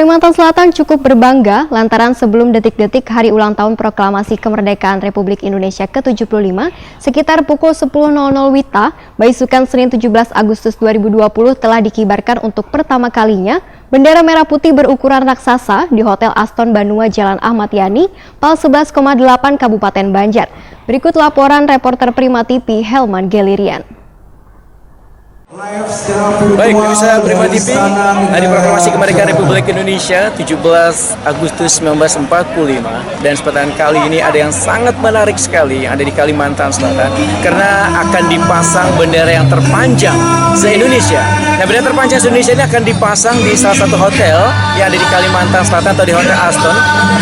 Kalimantan Selatan cukup berbangga lantaran sebelum detik-detik hari ulang tahun Proklamasi Kemerdekaan Republik Indonesia ke-75, sekitar pukul 10.00 WITA, Baisukan Senin 17 Agustus 2020 telah dikibarkan untuk pertama kalinya bendera merah putih berukuran raksasa di Hotel Aston Banua Jalan Ahmad Yani, Pal 11,8 Kabupaten Banjar. Berikut laporan reporter Prima TV Helman Gelirian. Baik, pemirsa Prima TV, Hari Proklamasi Kemerdekaan Republik Indonesia 17 Agustus 1945. Dan kesempatan kali ini ada yang sangat menarik sekali yang ada di Kalimantan Selatan, karena akan dipasang bendera yang terpanjang se-Indonesia. Nah, bendera terpanjang se-Indonesia ini akan dipasang di salah satu hotel yang ada di Kalimantan Selatan atau di Hotel Aston.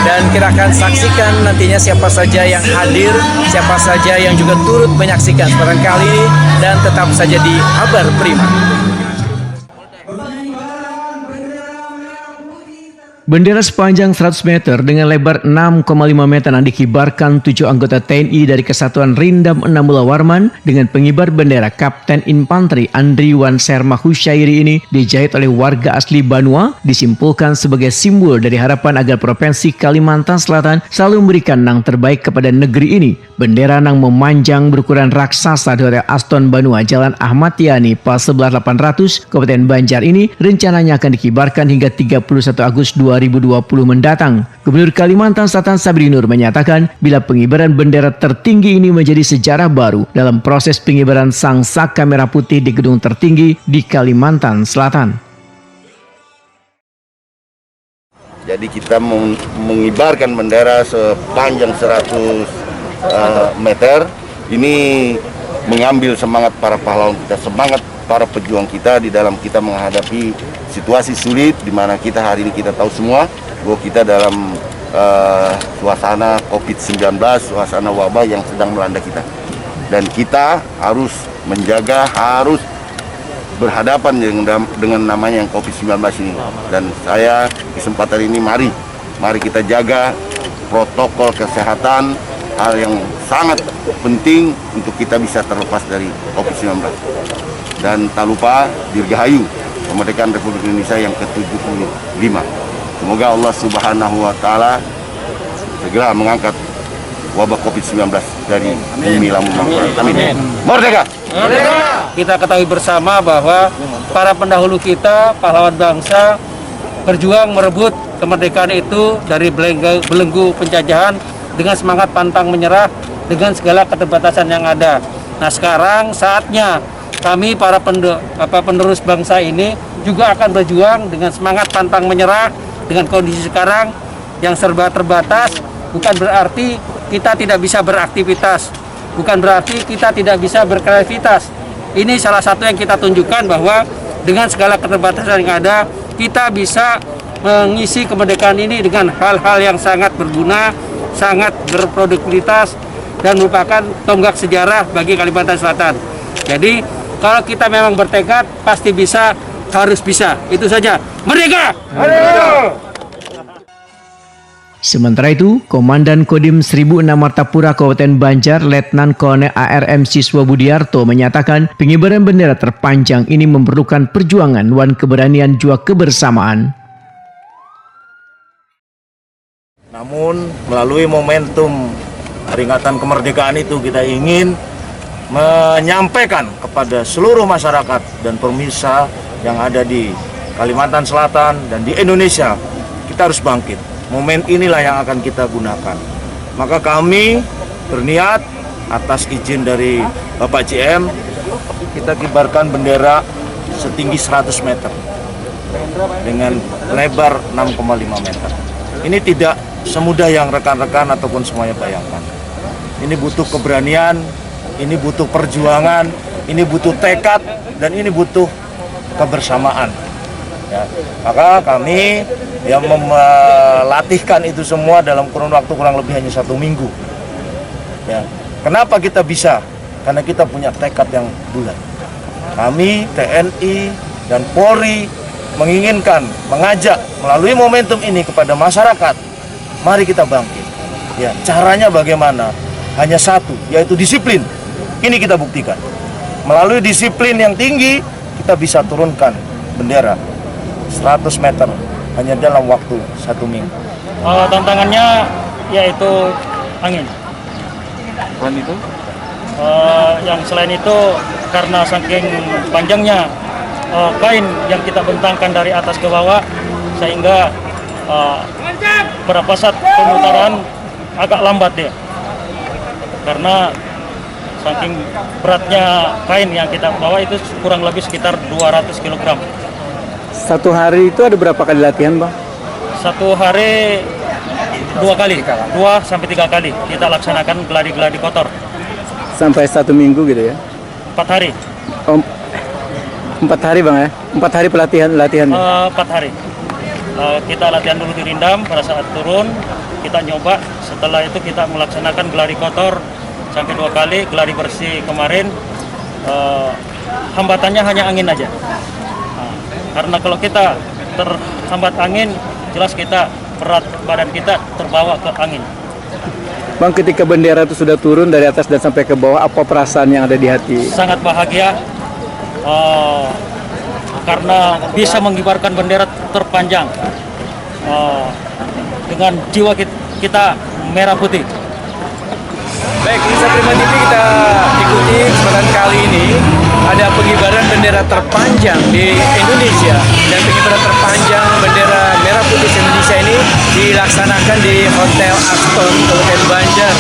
Dan kita akan saksikan nantinya siapa saja yang hadir, siapa saja yang juga turut menyaksikan kesempatan kali ini, dan tetap saja di Kabar Prima. Bendera sepanjang 100 meter dengan lebar 6,5 meter yang dikibarkan 7 anggota TNI dari Kesatuan Rindam 6 Mula Warman dengan pengibar bendera Kapten Infanteri Andriwan Serma Husyairi ini dijahit oleh warga asli Banua, disimpulkan sebagai simbol dari harapan agar Provinsi Kalimantan Selatan selalu memberikan yang terbaik kepada negeri ini. Bendera yang memanjang berukuran raksasa di Hotel Aston Banua Jalan Ahmad Yani, Pal 11.800 Kabupaten Banjar ini rencananya akan dikibarkan hingga 31 Agustus 2020 mendatang. Gubernur Kalimantan Selatan Sabri Nur menyatakan bila pengibaran bendera tertinggi ini menjadi sejarah baru dalam proses pengibaran Sang Saka Merah Putih di gedung tertinggi di Kalimantan Selatan. Jadi kita mengibarkan bendera sepanjang 100 meter. Ini mengambil semangat para pahlawan kita, semangat para pejuang kita di dalam kita menghadapi situasi sulit di mana kita hari ini kita tahu semua bahwa kita dalam suasana COVID-19, suasana wabah yang sedang melanda kita. Dan kita harus menjaga, harus berhadapan dengan namanya yang COVID-19 ini. Dan saya kesempatan ini mari kita jaga protokol kesehatan, hal yang sangat penting untuk kita bisa terlepas dari COVID-19. Dan tak lupa Dirgahayu Kemerdekaan Republik Indonesia yang ke-75. Semoga Allah Subhanahu wa Ta'ala segera mengangkat wabah COVID-19 dari bumi Lampung. Amin. Merdeka! Merdeka! Kita ketahui bersama bahwa para pendahulu kita, pahlawan bangsa, berjuang merebut kemerdekaan itu dari belenggu penjajahan dengan semangat pantang menyerah dengan segala keterbatasan yang ada. Nah, sekarang saatnya kami para penerus bangsa ini juga akan berjuang dengan semangat pantang menyerah dengan kondisi sekarang yang serba terbatas. Bukan berarti kita tidak bisa beraktivitas, bukan berarti kita tidak bisa berkreativitas. Ini salah satu yang kita tunjukkan bahwa dengan segala keterbatasan yang ada, kita bisa mengisi kemerdekaan ini dengan hal-hal yang sangat berguna, sangat berproduktivitas, dan merupakan tonggak sejarah bagi Kalimantan Selatan. Jadi kalau kita memang bertekad, pasti bisa, harus bisa. Itu saja. Merdeka! Merdeka! Sementara itu, Komandan Kodim 1006 Martapura Kabupaten Banjar, Letnan Kolonel ARM Siswa Budiarto menyatakan pengibaran bendera terpanjang ini memerlukan perjuangan dan keberanian juga kebersamaan. Namun melalui momentum peringatan kemerdekaan itu kita ingin menyampaikan kepada seluruh masyarakat dan pemirsa yang ada di Kalimantan Selatan dan di Indonesia, kita harus bangkit. Momen inilah yang akan kita gunakan. Maka kami berniat atas izin dari Bapak GM, kita kibarkan bendera setinggi 100 meter dengan lebar 6,5 meter. Ini tidak semudah yang rekan-rekan ataupun semuanya bayangkan. Ini butuh keberanian, ini butuh perjuangan, ini butuh tekad, dan ini butuh kebersamaan. Ya, maka kami yang melatihkan itu semua dalam kurun waktu kurang lebih hanya 1 minggu. Ya, kenapa kita bisa? Karena kita punya tekad yang bulat. Kami TNI dan Polri menginginkan, mengajak melalui momentum ini kepada masyarakat, mari kita bangkit. Ya, caranya bagaimana? Hanya satu, yaitu disiplin. Ini kita buktikan. Melalui disiplin yang tinggi, kita bisa turunkan bendera 100 meter hanya dalam waktu 1 minggu. Tantangannya yaitu angin. Selain itu? Yang selain itu karena saking panjangnya kain yang kita bentangkan dari atas ke bawah, sehingga beberapa saat pemutaran agak lambat dia. Karena saking beratnya kain yang kita bawa itu kurang lebih sekitar 200 kg. Satu hari itu ada berapa kali latihan, Bang? Satu hari 2 kali, 2 sampai 3 kali kita laksanakan geladi-geladi kotor. Sampai 1 minggu gitu ya? 4 hari. 4 hari, Bang ya? 4 hari latihan. 4 hari. Kita latihan dulu di Rindam, pada saat turun kita nyoba, setelah itu kita melaksanakan geladi kotor sampai 2 kali, geladi bersih kemarin. Hambatannya hanya angin aja. Karena kalau kita terhambat angin, jelas kita berat badan kita terbawa ke angin. Bang, ketika bendera itu sudah turun dari atas dan sampai ke bawah, apa perasaan yang ada di hati? Sangat bahagia karena bisa mengibarkan bendera terpanjang dengan jiwa kita merah putih. Baik, Indonesia Prima TV kita ikuti kesempatan kali ini ada pengibaran bendera terpanjang di Indonesia, dan pengibaran terpanjang bendera merah putih Indonesia ini dilaksanakan di Hotel Aston Kabupaten Banjar.